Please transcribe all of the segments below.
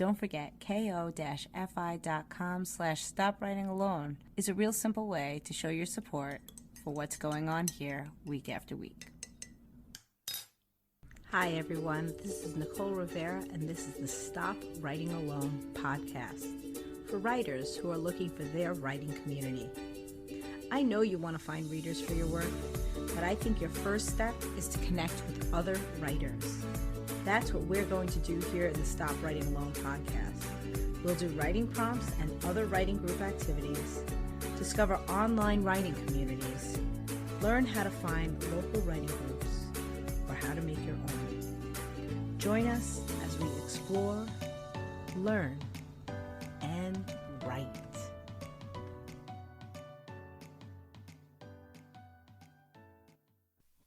don't forget, ko-fi.com/stopwritingalone is a real simple way to show your support for what's going on here week after week. Hi everyone, this is Nicole Rivera and this is the Stop Writing Alone podcast for writers who are looking for their writing community. I know you want to find readers for your work, but I think your first step is to connect with other writers. That's what we're going to do here in the Stop Writing Alone podcast. We'll do writing prompts and other writing group activities, discover online writing communities, learn how to find local writing groups, or how to make your own. Join us as we explore, learn, and write.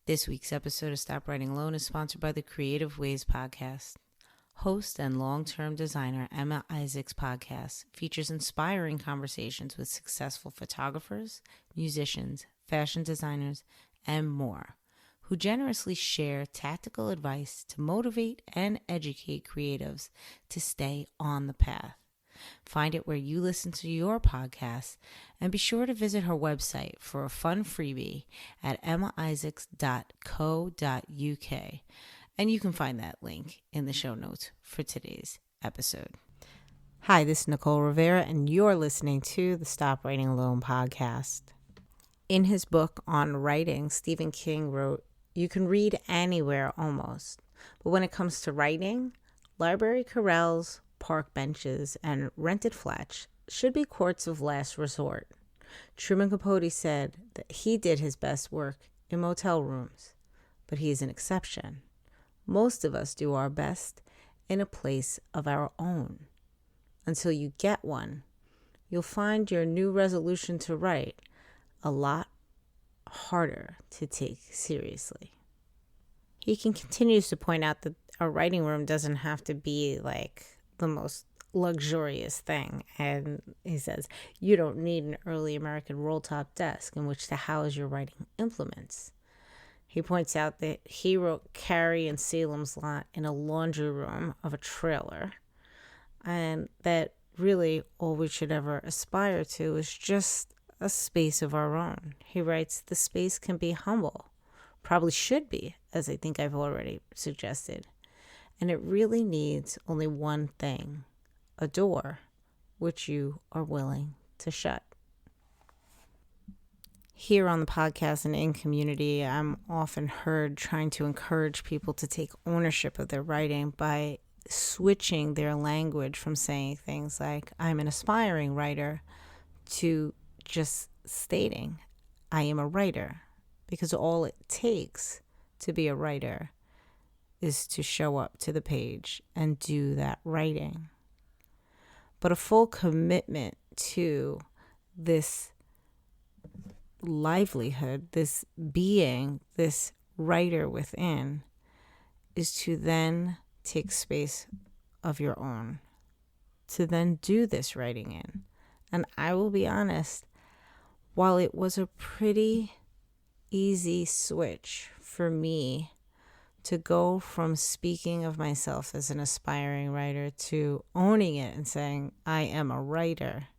This week's episode of Stop Writing Alone is sponsored by the Creative Ways podcast. Host and long-term designer Emma Isaac's podcast features inspiring conversations with successful photographers, musicians, fashion designers, and more, who generously share tactical advice to motivate and educate creatives to stay on the path. Find it where you listen to your podcasts, and be sure to visit her website for a fun freebie at emmaisaacs.co.uk. And you can find that link in the show notes for today's episode. Hi, this is Nicole Rivera, and you're listening to the Stop Writing Alone podcast. In his book on writing, Stephen King wrote, "You can read anywhere almost, but when it comes to writing, library corrals, park benches, and rented flats should be courts of last resort." Truman Capote said that he did his best work in motel rooms, but he is an exception. Most of us do our best in a place of our own. Until you get one, you'll find your new resolution to write a lot harder to take seriously. He continues to point out that a writing room doesn't have to be like the most luxurious thing. And he says, you don't need an early American roll-top desk in which to house your writing implements. He points out that he wrote Carrie and Salem's Lot in a laundry room of a trailer, and that really all we should ever aspire to is just a space of our own. He writes, the space can be humble, probably should be, as I think I've already suggested. And it really needs only one thing, a door, which you are willing to shut. Here on the podcast and in community, I'm often heard trying to encourage people to take ownership of their writing by switching their language from saying things like, I'm an aspiring writer, to just stating, I am a writer. Because all it takes to be a writer is to show up to the page and do that writing. But a full commitment to this livelihood, this being, this writer within, is to then take space of your own, to then do this writing in. And I will be honest, while it was a pretty easy switch for me to go from speaking of myself as an aspiring writer to owning it and saying, I am a writer,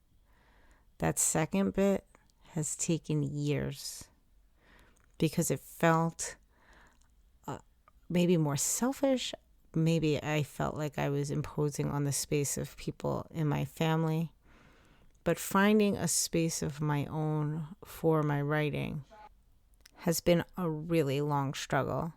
that second bit has taken years because it felt maybe more selfish. Maybe I felt like I was imposing on the space of people in my family. But finding a space of my own for my writing has been a really long struggle.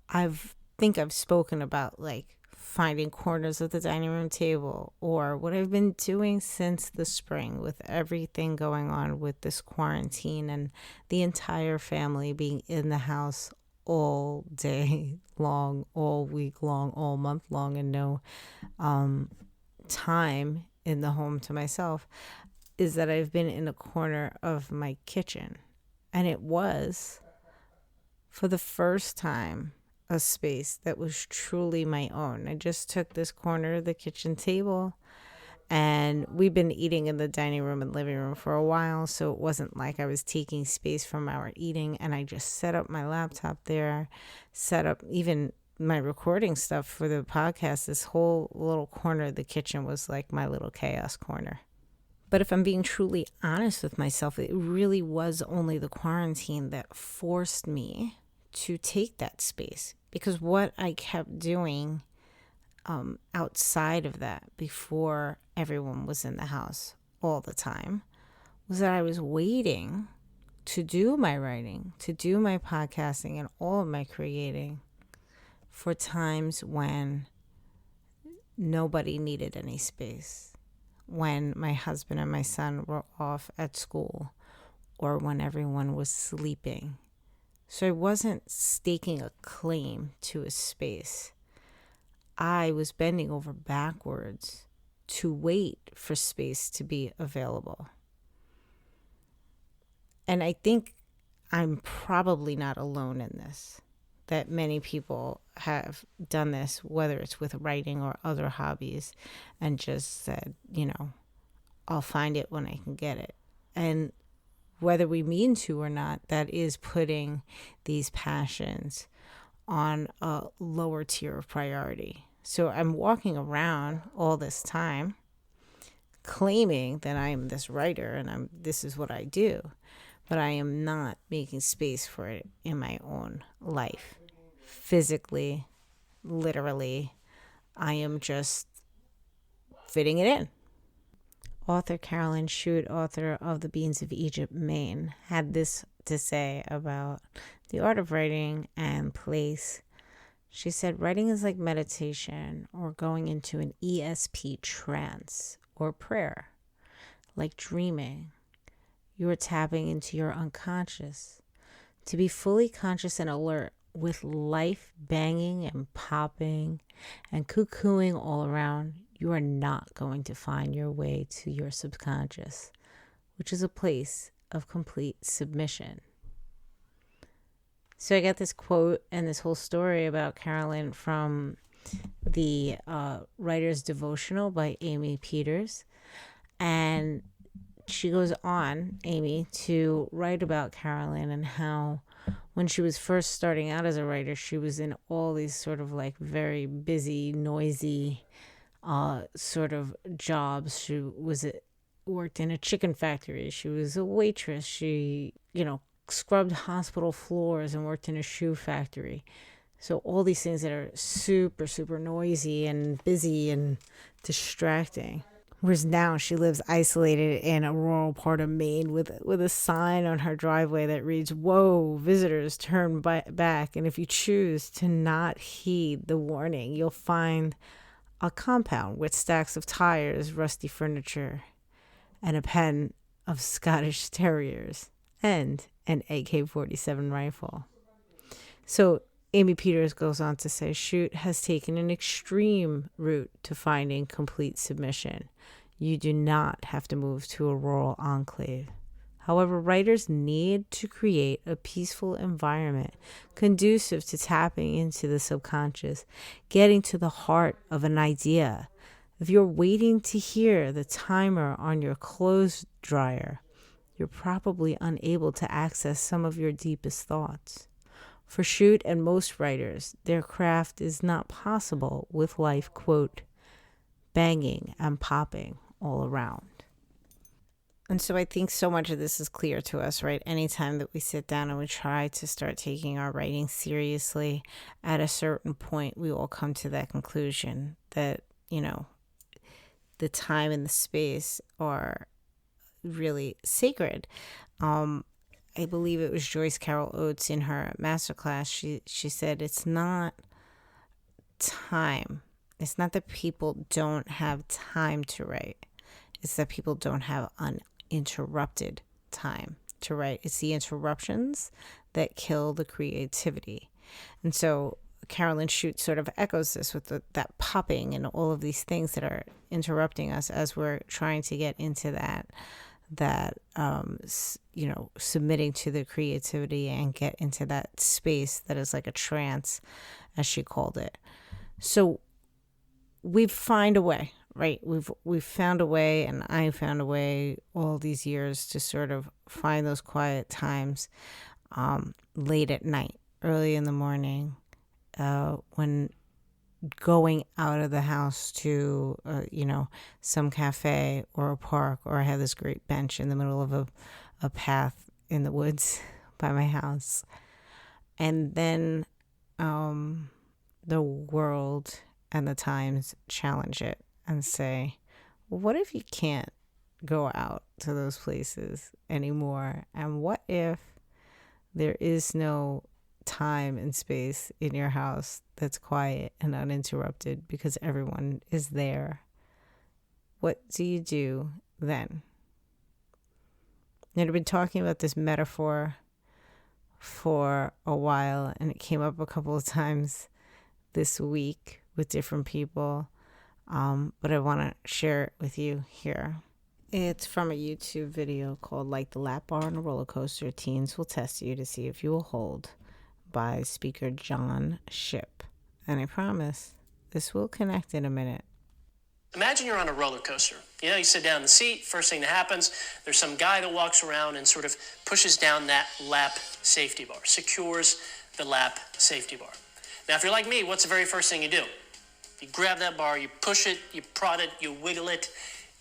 I think I've spoken about like finding corners of the dining room table, or what I've been doing since the spring with everything going on with this quarantine and the entire family being in the house all day long, all week long, all month long, and no time in the home to myself, is that I've been in a corner of my kitchen. And it was, for the first time, a space that was truly my own. I just took this corner of the kitchen table, and we've been eating in the dining room and living room for a while, so it wasn't like I was taking space from our eating. And I just set up my laptop there, set up even my recording stuff for the podcast, this whole little corner of the kitchen was like my little chaos corner. But if I'm being truly honest with myself, it really was only the quarantine that forced me to take that space. Because what I kept doing outside of that, before everyone was in the house all the time, was that I was waiting to do my writing, to do my podcasting and all of my creating for times when nobody needed any space, when my husband and my son were off at school, or when everyone was sleeping. So I wasn't staking a claim to a space. I was bending over backwards to wait for space to be available. And I think I'm probably not alone in this, that many people have done this, whether it's with writing or other hobbies, and just said, I'll find it when I can get it. And whether we mean to or not, that is putting these passions on a lower tier of priority. So I'm walking around all this time claiming that I'm this writer and this is what I do, but I am not making space for it in my own life. Physically, literally, I am just fitting it in. Author Carolyn Shute, author of The Beans of Egypt, Maine, had this to say about the art of writing and place. She said, writing is like meditation or going into an ESP trance or prayer, like dreaming. You are tapping into your unconscious. To be fully conscious and alert with life banging and popping and cuckooing all around, you are not going to find your way to your subconscious, which is a place of complete submission. So I got this quote and this whole story about Carolyn from the Writer's Devotional by Amy Peters. And she goes on, Amy, to write about Carolyn and how when she was first starting out as a writer, she was in all these sort of like very busy, noisy sort of jobs. She worked in a chicken factory. She was a waitress. She, scrubbed hospital floors and worked in a shoe factory. So all these things that are super, super noisy and busy and distracting. Whereas now she lives isolated in a rural part of Maine with a sign on her driveway that reads, "Whoa, visitors, turn back." And if you choose to not heed the warning, you'll find a compound with stacks of tires, rusty furniture, and a pen of Scottish terriers, and an AK-47 rifle. So Amy Peters goes on to say, Shute has taken an extreme route to finding complete submission. You do not have to move to a rural enclave. However, writers need to create a peaceful environment conducive to tapping into the subconscious, getting to the heart of an idea. If you're waiting to hear the timer on your clothes dryer, you're probably unable to access some of your deepest thoughts. For Shute and most writers, their craft is not possible with life, quote, banging and popping all around. And so I think so much of this is clear to us, right? Anytime that we sit down and we try to start taking our writing seriously, at a certain point, we all come to that conclusion that, the time and the space are really sacred. I believe it was Joyce Carol Oates in her masterclass. She said, it's not time. It's not that people don't have time to write. It's that people don't have uninterrupted time to write. It's the interruptions that kill the creativity. And so Carolyn Shute sort of echoes this with that popping and all of these things that are interrupting us as we're trying to get into that submitting to the creativity and get into that space that is like a trance, as she called it. So we find a way, right? We've found a way, and I found a way all these years to sort of find those quiet times, late at night, early in the morning, when going out of the house to, some cafe or a park, or I had this great bench in the middle of a path in the woods by my house. And then the world and the times challenge it and say, well, what if you can't go out to those places anymore? And what if there is no time and space in your house that's quiet and uninterrupted because everyone is there? What do you do then? And I've been talking about this metaphor for a while, and it came up a couple of times this week with different people, but I want to share it with you here. It's from a YouTube video called Like the Lap Bar on a Roller Coaster, Teens Will Test You to See If You Will Hold, by speaker John Shipp. And I promise this will connect in a minute. Imagine you're on a roller coaster. You sit down in the seat, first thing that happens, there's some guy that walks around and sort of pushes down that lap safety bar, secures the lap safety bar. Now, if you're like me, what's the very first thing you do? You grab that bar, you push it, you prod it, you wiggle it,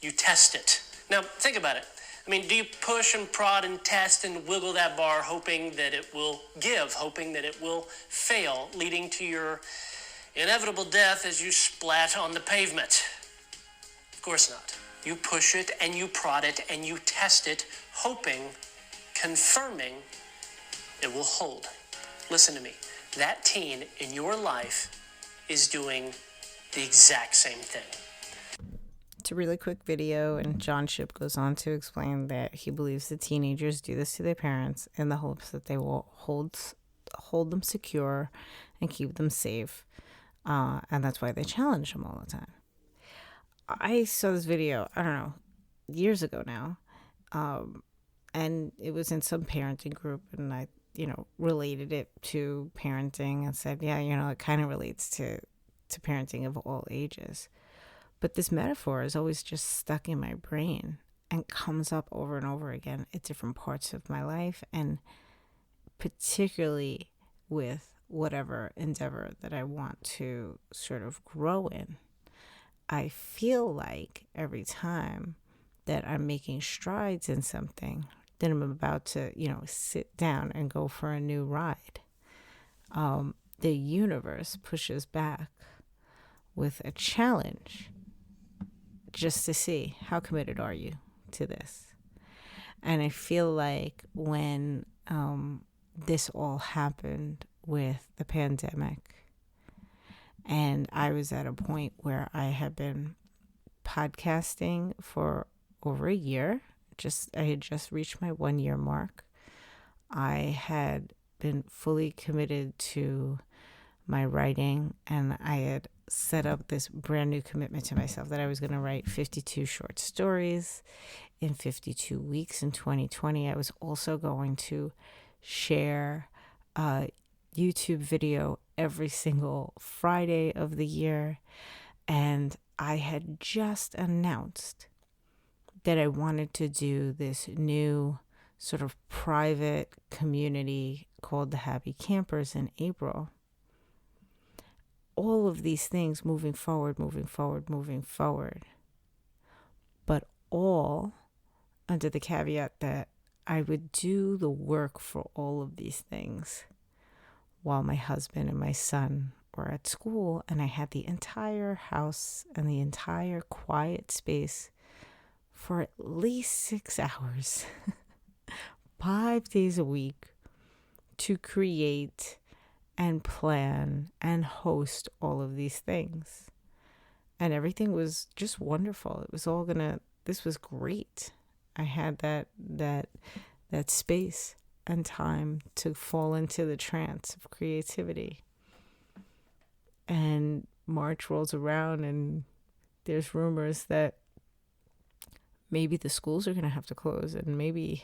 you test it. Now, think about it. Do you push and prod and test and wiggle that bar hoping that it will give, hoping that it will fail, leading to your inevitable death as you splat on the pavement? Of course not. You push it and you prod it and you test it, hoping, confirming it will hold. Listen to me. That teen in your life is doing the exact same thing. It's a really quick video, and John Shipp goes on to explain that he believes the teenagers do this to their parents in the hopes that they will hold them secure and keep them safe, and that's why they challenge them all the time. I saw this video, I don't know, years ago now, and it was in some parenting group, and I, related it to parenting and said, yeah, it kind of relates to parenting of all ages. But this metaphor is always just stuck in my brain and comes up over and over again at different parts of my life, and particularly with whatever endeavor that I want to sort of grow in. I feel like every time that I'm making strides in something, that I'm about to, sit down and go for a new ride, the universe pushes back with a challenge just to see how committed are you to this. And I feel like when this all happened with the pandemic, and I was at a point where I had been podcasting for over a year. I had just reached my 1 year mark. I had been fully committed to my writing, and I had set up this brand new commitment to myself that I was going to write 52 short stories in 52 weeks in 2020. I was also going to share a YouTube video every single Friday of the year. And I had just announced that I wanted to do this new sort of private community called the Happy Campers in April. All of these things moving forward, but all under the caveat that I would do the work for all of these things while my husband and my son were at school, and I had the entire house and the entire quiet space for at least 6 hours, 5 days a week, to create and plan and host all of these things. And everything was just wonderful. It was all this was great. I had that space and time to fall into the trance of creativity. And March rolls around, and there's rumors that maybe the schools are going to have to close, and maybe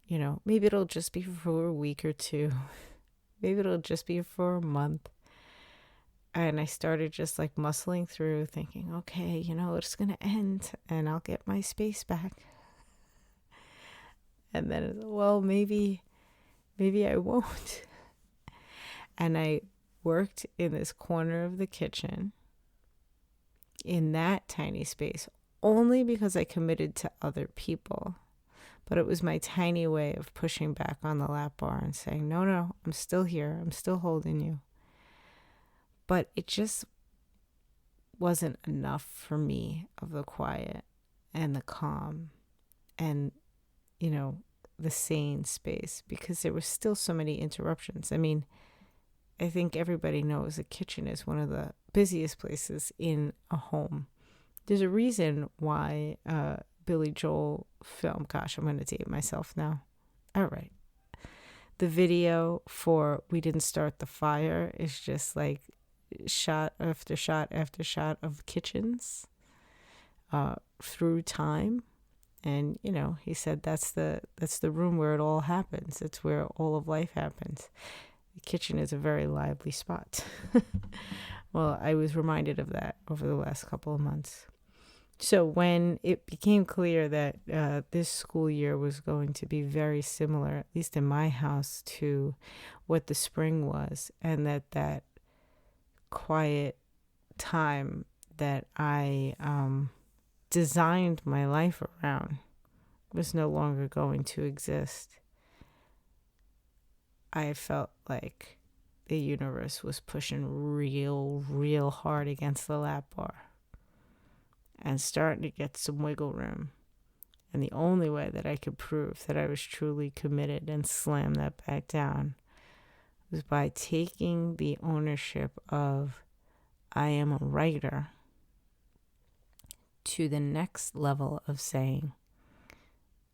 it'll just be for a week or two. Maybe it'll just be for a month. And I started just like muscling through, thinking, okay, it's going to end and I'll get my space back. And then, well, maybe I won't. And I worked in this corner of the kitchen in that tiny space only because I committed to other people. But it was my tiny way of pushing back on the lap bar and saying, no, I'm still here. I'm still holding you. But it just wasn't enough for me of the quiet and the calm and, the sane space, because there were still so many interruptions. I mean, I think everybody knows the kitchen is one of the busiest places in a home. There's a reason why Billy Joel film, gosh, I'm going to date myself now. All right. The video for We Didn't Start the Fire is just like shot after shot after shot of kitchens through time. And, he said that's the room where it all happens. It's where all of life happens. The kitchen is a very lively spot. Well, I was reminded of that over the last couple of months. So when it became clear that this school year was going to be very similar, at least in my house, to what the spring was, and that quiet time that I designed my life around was no longer going to exist, I felt like the universe was pushing real hard against the lap bar and starting to get some wiggle room. And the only way that I could prove that I was truly committed and slam that back down was by taking the ownership of I am a writer to the next level of saying,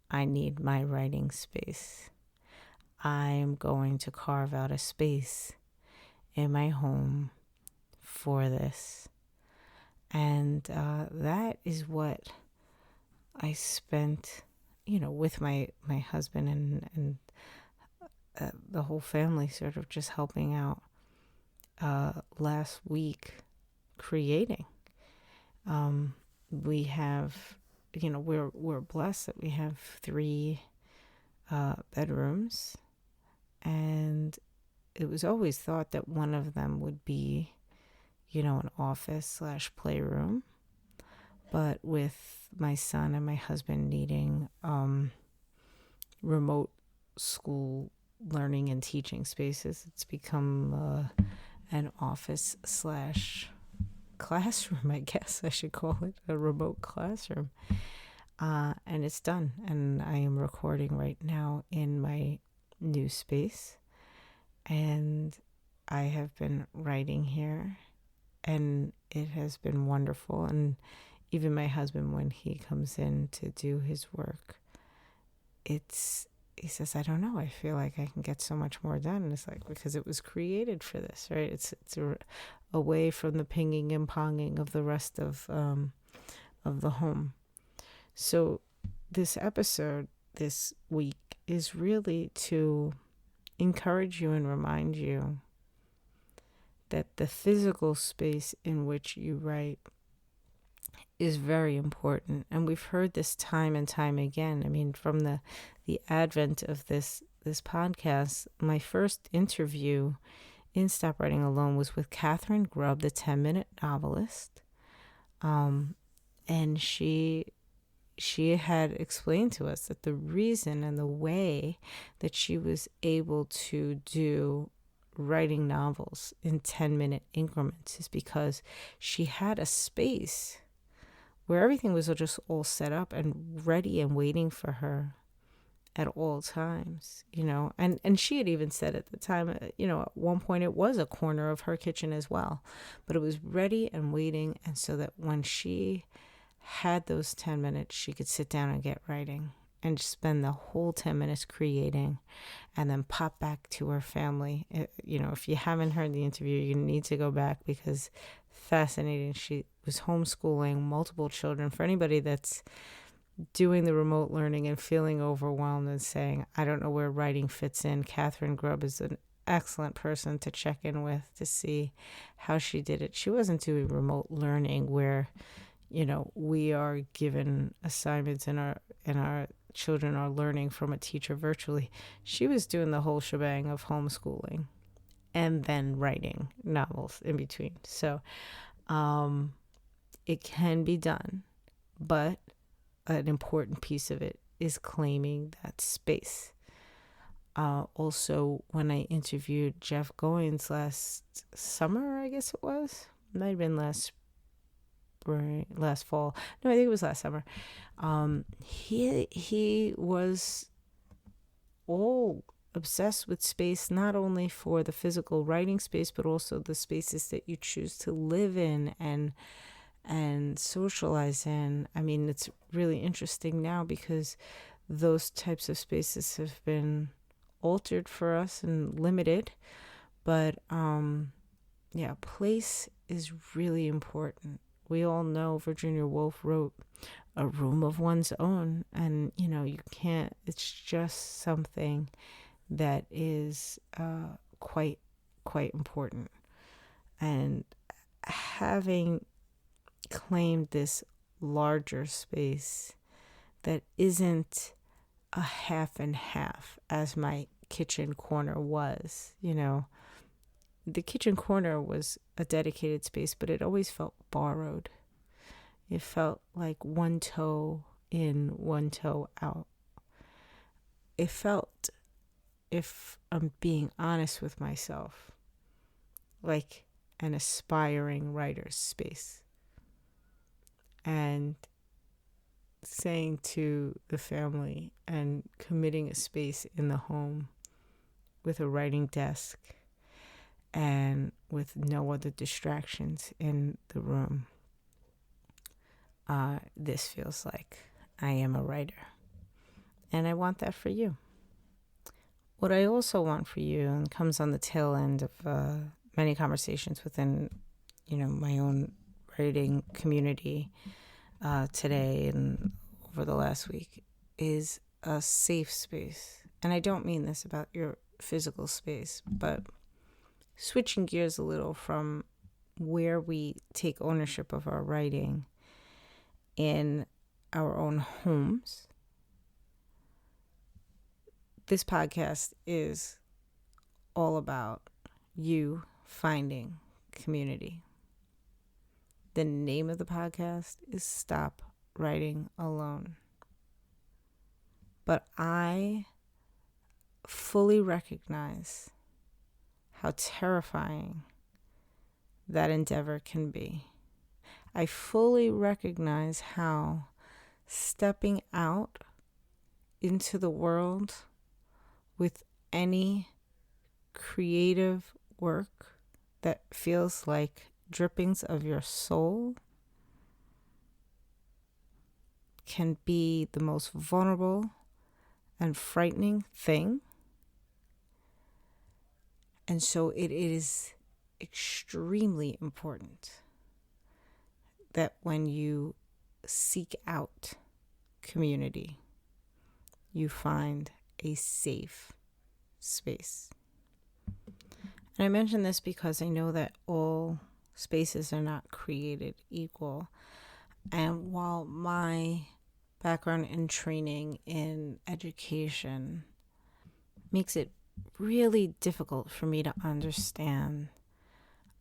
I need my writing space. I'm going to carve out a space in my home for this. And that is what I spent, with my husband and the whole family sort of just helping out last week creating. We have, we're blessed that we have 3 bedrooms, and it was always thought that one of them would be, an office/playroom. But with my son and my husband needing remote school learning and teaching spaces, it's become an office/classroom, I guess I should call it, a remote classroom. And it's done. And I am recording right now in my new space. And I have been writing here, and it has been wonderful. And even my husband, when he comes in to do his work, he says, I don't know, I feel like I can get so much more done. And it's like, because it was created for this, right? It's away from the pinging and ponging of the rest of the home. So this episode this week is really to encourage you and remind you that the physical space in which you write is very important. And we've heard this time and time again. I mean, from the advent of this podcast, my first interview in Stop Writing Alone was with Catherine Grubb, the 10-minute novelist. And she had explained to us that the reason and the way that she was able to do writing novels in 10-minute increments is because she had a space where everything was just all set up and ready and waiting for her at all times, and she had even said at the time, at one point it was a corner of her kitchen as well, but it was ready and waiting. And so that when she had those 10 minutes, she could sit down and get writing and just spend the whole 10 minutes creating and then pop back to her family. If you haven't heard the interview, you need to go back because fascinating. She was homeschooling multiple children. For anybody that's doing the remote learning and feeling overwhelmed and saying, I don't know where writing fits in, Catherine Grubb is an excellent person to check in with to see how she did it. She wasn't doing remote learning where we are given assignments and our children are learning from a teacher virtually. She was doing the whole shebang of homeschooling. and then writing novels in between. So it can be done, but an important piece of it is claiming that space. Also, when I interviewed Jeff Goins last summer, I guess it was, might have been last fall. No, I think it was last summer. He was all obsessed with space, not only for the physical writing space, but also the spaces that you choose to live in and socialize in. I mean, it's really interesting now because those types of spaces have been altered for us and limited. But yeah, place is really important. We all know Virginia Woolf wrote A Room of One's Own, and you can't, it's just something that is quite important. And having claimed this larger space that isn't a half and half, as my kitchen corner was, the kitchen corner was a dedicated space, but it always felt borrowed. It felt like one toe in, one toe out. It felt, if I'm being honest with myself, like an aspiring writer's space. And saying to the family and committing a space in the home with a writing desk and with no other distractions in the room, this feels like I am a writer. And I want that for you. What I also want for you, and comes on the tail end of many conversations within, my own writing community today and over the last week, is a safe space. And I don't mean this about your physical space, but switching gears a little from where we take ownership of our writing in our own homes. This podcast is all about you finding community. The name of the podcast is Stop Writing Alone. But I fully recognize how terrifying that endeavor can be. I fully recognize how stepping out into the world with any creative work that feels like drippings of your soul can be the most vulnerable and frightening thing. And so it is extremely important that when you seek out community, you find a safe space. And I mention this because I know that all spaces are not created equal. And while my background and training in education makes it really difficult for me to understand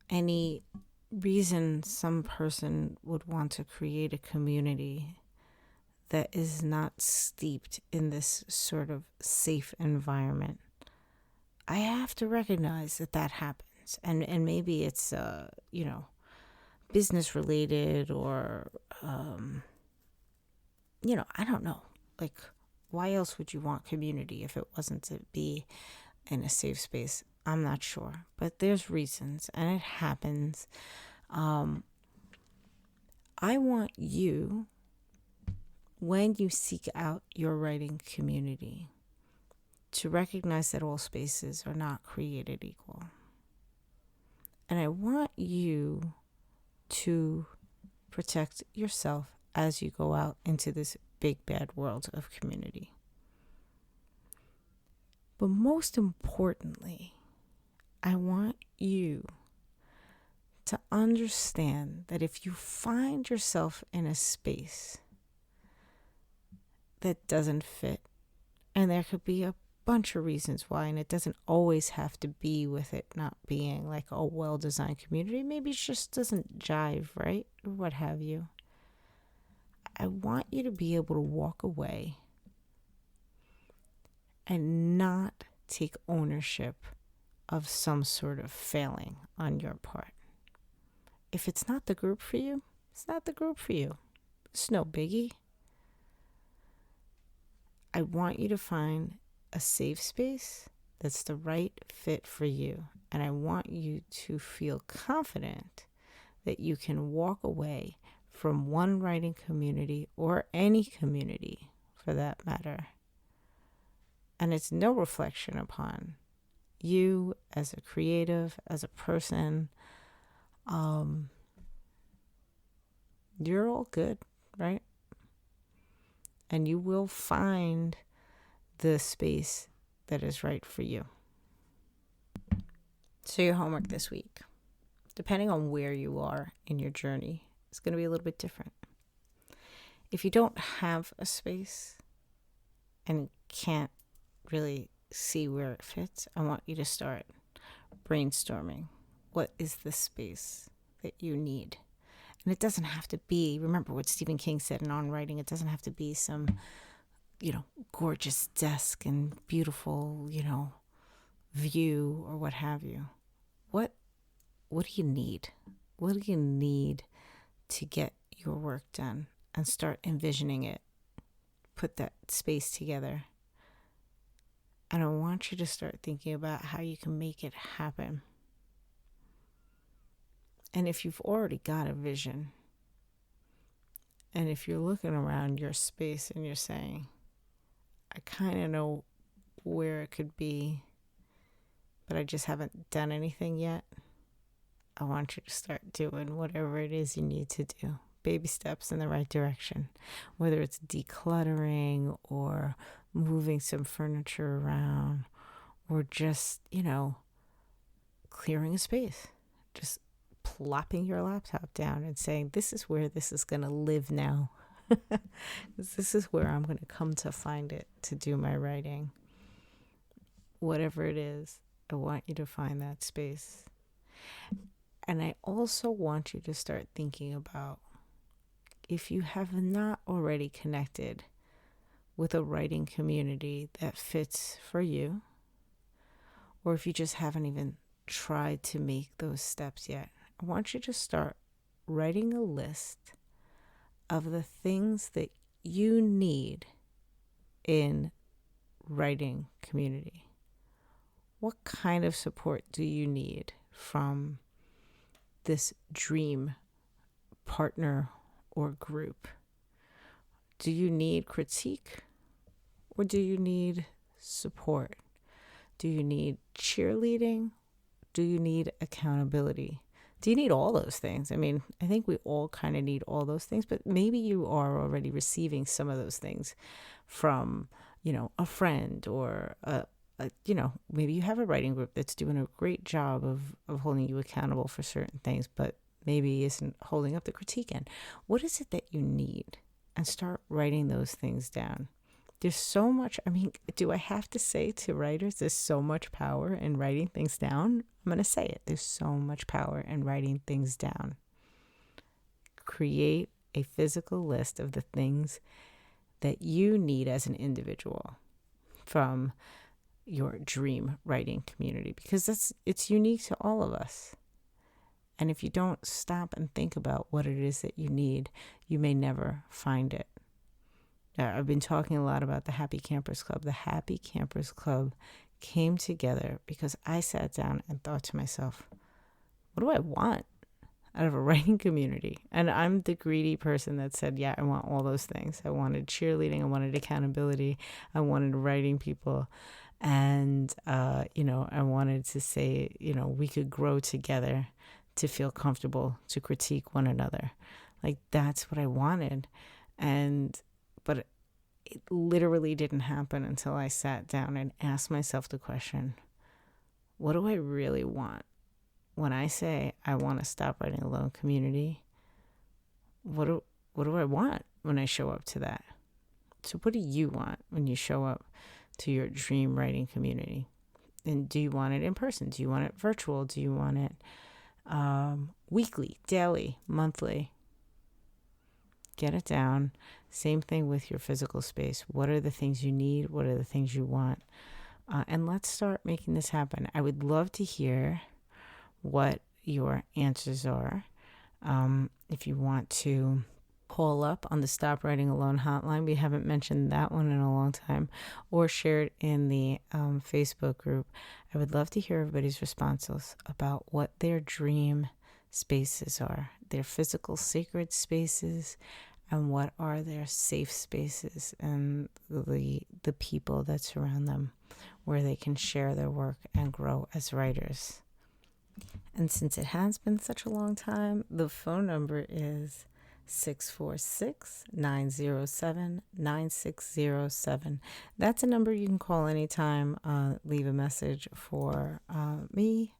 any reason some person would want to create a community that is not steeped in this sort of safe environment, I have to recognize that happens. And maybe it's, business related or, I don't know. Like, why else would you want community if it wasn't to be in a safe space? I'm not sure. But there's reasons, and it happens. I want you, when you seek out your writing community, to recognize that all spaces are not created equal. And I want you to protect yourself as you go out into this big bad world of community. But most importantly, I want you to understand that if you find yourself in a space that doesn't fit, and there could be a bunch of reasons why, and it doesn't always have to be with it not being like a well-designed community. Maybe it just doesn't jive, right? Or what have you. I want you to be able to walk away and not take ownership of some sort of failing on your part. If it's not the group for you, it's not the group for you. It's no biggie. I want you to find a safe space that's the right fit for you. And I want you to feel confident that you can walk away from one writing community, or any community for that matter. And it's no reflection upon you as a creative, as a person. You're all good, right? And you will find the space that is right for you. So your homework this week, depending on where you are in your journey, is going to be a little bit different. If you don't have a space and can't really see where it fits, I want you to start brainstorming. What is the space that you need? And it doesn't have to be, remember what Stephen King said in On Writing, it doesn't have to be some, gorgeous desk and beautiful, view or what have you. What do you need? What do you need to get your work done? And start envisioning it. Put that space together. And I want you to start thinking about how you can make it happen. And if you've already got a vision, and if you're looking around your space and you're saying, I kind of know where it could be, but I just haven't done anything yet, I want you to start doing whatever it is you need to do. Baby steps in the right direction, whether it's decluttering or moving some furniture around or just, clearing a space, just plopping your laptop down and saying, this is where this is going to live now. This is where I'm going to come to find it to do my writing. Whatever it is, I want you to find that space. And I also want you to start thinking about, if you have not already connected with a writing community that fits for you, or if you just haven't even tried to make those steps yet, I want you to start writing a list of the things that you need in writing community. What kind of support do you need from this dream partner or group? Do you need critique, or do you need support? Do you need cheerleading? Do you need accountability? Do you need all those things? I mean, I think we all kind of need all those things, but maybe you are already receiving some of those things from, a friend, or maybe you have a writing group that's doing a great job of holding you accountable for certain things, but maybe isn't holding up the critique end. What is it that you need? And start writing those things down. There's so much, do I have to say to writers, there's so much power in writing things down? I'm going to say it. There's so much power in writing things down. Create a physical list of the things that you need as an individual from your dream writing community, because it's unique to all of us. And if you don't stop and think about what it is that you need, you may never find it. I've been talking a lot about the Happy Campers Club. The Happy Campers Club came together because I sat down and thought to myself, what do I want out of a writing community? And I'm the greedy person that said, yeah, I want all those things. I wanted cheerleading. I wanted accountability. I wanted writing people. And, I wanted to say, we could grow together, to feel comfortable, to critique one another. Like, that's what I wanted. But it literally didn't happen until I sat down and asked myself the question, what do I really want? When I say I want to stop writing alone community, what do I want when I show up to that? So what do you want when you show up to your dream writing community? And do you want it in person? Do you want it virtual? Do you want it weekly, daily, monthly? Get it down. Same thing with your physical space. What are the things you need? What are the things you want? And let's start making this happen. I would love to hear what your answers are. If you want to call up on the Stop Writing Alone hotline, we haven't mentioned that one in a long time, or share it in the Facebook group. I would love to hear everybody's responses about what their dream spaces are, their physical sacred spaces, and what are their safe spaces, and the people that surround them, where they can share their work and grow as writers. And since it has been such a long time, the phone number is 646-907-9607. That's a number you can call anytime. Leave a message for me,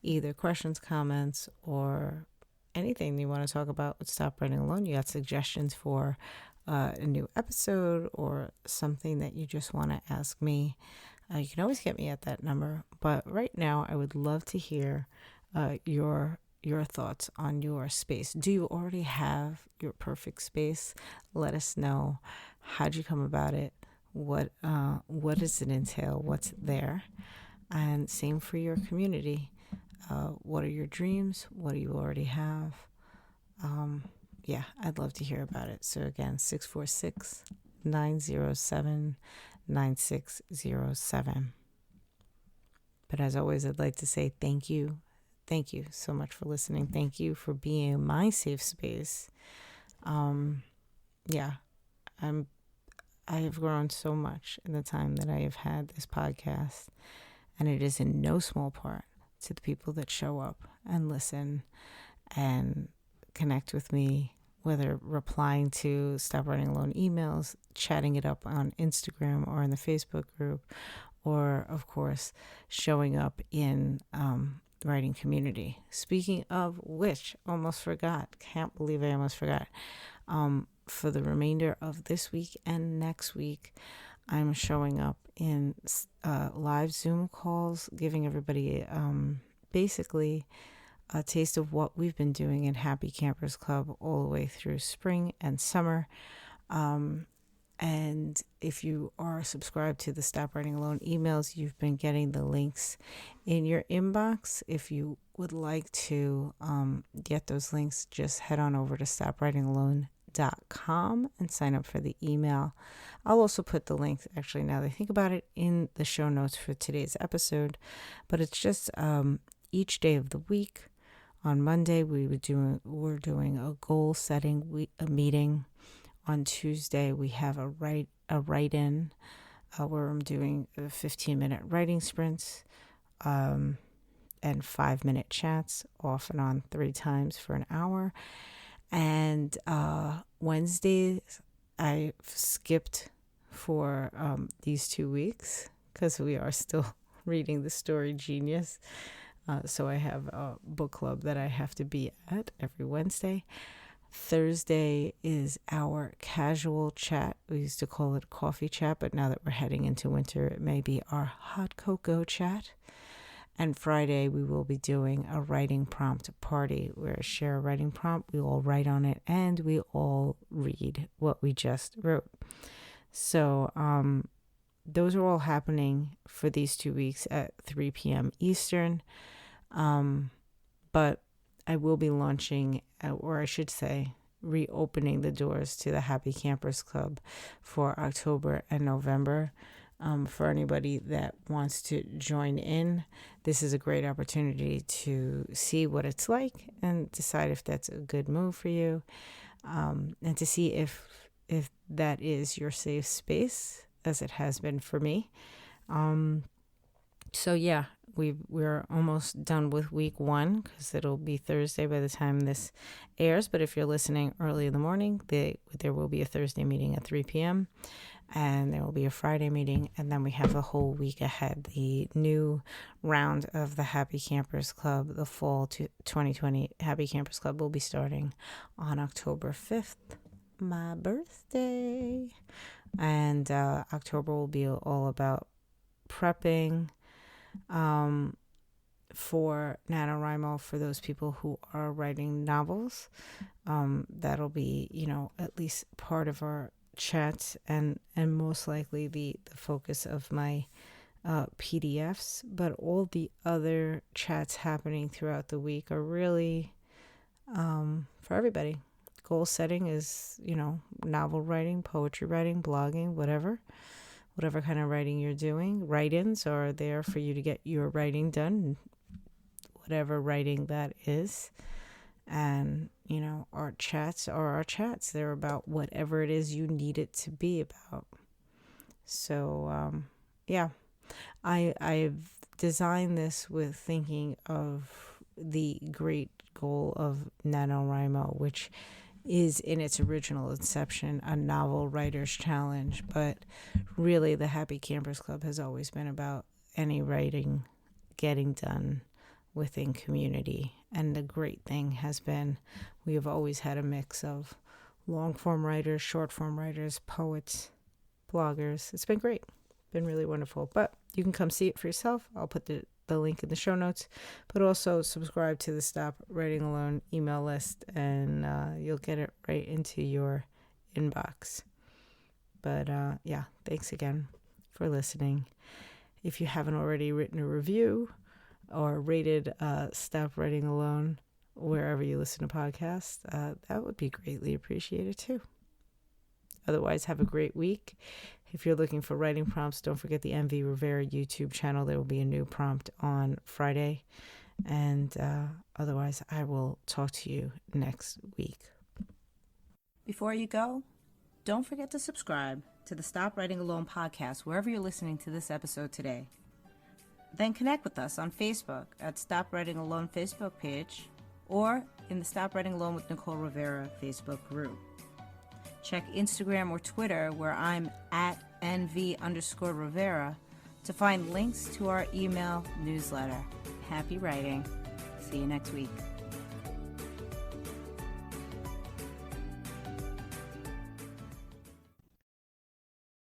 either questions, comments, or anything you want to talk about with Stop Writing Alone. You got suggestions for a new episode or something that you just want to ask me. You can always get me at that number. But right now, I would love to hear your thoughts on your space. Do you already have your perfect space? Let us know. How'd you come about it? What does it entail? What's there? And same for your community. What are your dreams? What do you already have? Yeah, I'd love to hear about it. So again, 646-907-9607. But as always, I'd like to say thank you. Thank you so much for listening. Thank you for being my safe space. I have grown so much in the time that I have had this podcast, and it is in no small part to the people that show up and listen and connect with me, whether replying to Stop Writing Alone emails, chatting it up on Instagram or in the Facebook group, or of course showing up in writing community. Speaking of which, almost forgot. Can't believe I almost forgot. For the remainder of this week and next week, I'm showing up in live Zoom calls, giving everybody basically a taste of what we've been doing in Happy Campers Club all the way through spring and summer. And if you are subscribed to the Stop Writing Alone emails, you've been getting the links in your inbox. If you would like to get those links, just head on over to stopwritingalone.com and sign up for the email. I'll also put the links, actually, now that I think about it, in the show notes for today's episode. But it's just each day of the week. On Monday, we're doing a goal setting meeting. On Tuesday, we have a write-in where I'm doing 15-minute writing sprints and 5-minute chats off and on 3 times for an hour. And Wednesdays, I skipped for these 2 weeks because we are still reading the story Genius. So I have a book club that I have to be at every Wednesday. Thursday is our casual chat. We used to call it coffee chat, but now that we're heading into winter, it may be our hot cocoa chat. And Friday, we will be doing a writing prompt party where I share a writing prompt. We all write on it and we all read what we just wrote. So those are all happening for these 2 weeks at 3 p.m. Eastern. But I will be launching, or I should say, reopening the doors to the Happy Campers Club for October and November. For anybody that wants to join in, this is a great opportunity to see what it's like and decide if that's a good move for you, and to see if that is your safe space, as it has been for me. So yeah, we're almost done with week 1 because it'll be Thursday by the time this airs. But if you're listening early in the morning, there will be a Thursday meeting at 3 p.m. and there will be a Friday meeting. And then we have the whole week ahead. The new round of the Happy Campers Club, the fall 2020 Happy Campers Club, will be starting on October 5th, my birthday. And October will be all about prepping for NaNoWriMo for those people who are writing novels. That'll be, at least part of our chats and most likely the focus of my PDFs. But all the other chats happening throughout the week are really for everybody. Goal setting is, novel writing, poetry writing, blogging, whatever kind of writing you're doing. Write-ins are there for you to get your writing done, whatever writing that is. And, our chats are our chats. They're about whatever it is you need it to be about. So, I've designed this with thinking of the great goal of NaNoWriMo, which is in its original inception a novel writer's challenge. But really, the Happy Campers Club has always been about any writing getting done within community. And the great thing has been we have always had a mix of long-form writers, short-form writers, poets, bloggers. It's been great. Been really wonderful. But you can come see it for yourself. I'll put the link in the show notes. But also subscribe to the Stop Writing Alone email list, and you'll get it right into your inbox. But thanks again for listening. If you haven't already written a review or rated Stop Writing Alone wherever you listen to podcasts, that would be greatly appreciated too. Otherwise, have a great week. If you're looking for writing prompts, don't forget the MV Rivera YouTube channel. There will be a new prompt on Friday. And otherwise, I will talk to you next week. Before you go, don't forget to subscribe to the Stop Writing Alone podcast wherever you're listening to this episode today. Then connect with us on Facebook at Stop Writing Alone Facebook page or in the Stop Writing Alone with Nicole Rivera Facebook group. Check Instagram or Twitter where I'm at NV_Rivera to find links to our email newsletter. Happy writing. See you next week.